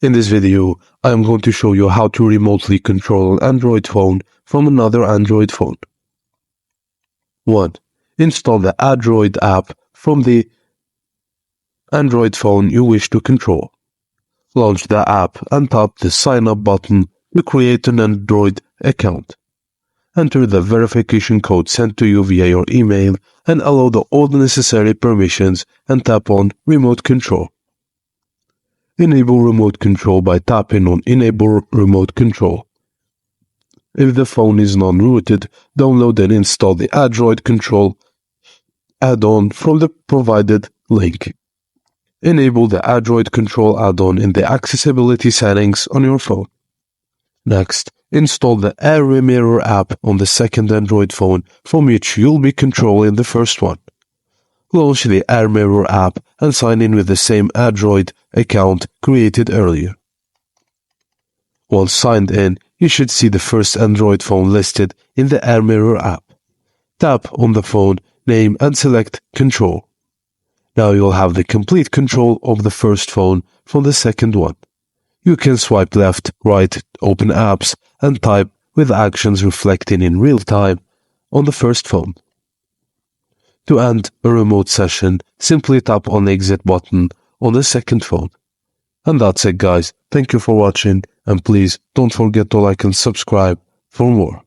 In this video, I am going to show you how to remotely control an Android phone from another Android phone. 1. Install the Android app from the Android phone you wish to control. Launch the app and tap the Sign Up button to create an Android account. Enter the verification code sent to you via your email and allow all the necessary permissions and tap on Remote Control. Enable remote control by tapping on Enable Remote Control. If the phone is non-rooted, download and install the Android Control add-on from the provided link. Enable the Android Control add-on in the accessibility settings on your phone. Next, install the AirMirror app on the second Android phone from which you'll be controlling the first one. Launch the AirMirror app and sign in with the same Android account created earlier. Once signed in, you should see the first Android phone listed in the AirMirror app. Tap on the phone name and select Control. Now you'll have the complete control of the first phone from the second one. You can swipe left, right, open apps, and type with actions reflecting in real time on the first phone. To end a remote session, simply tap on the exit button on the second phone. And that's it, guys. Thank you for watching, and please don't forget to like and subscribe for more.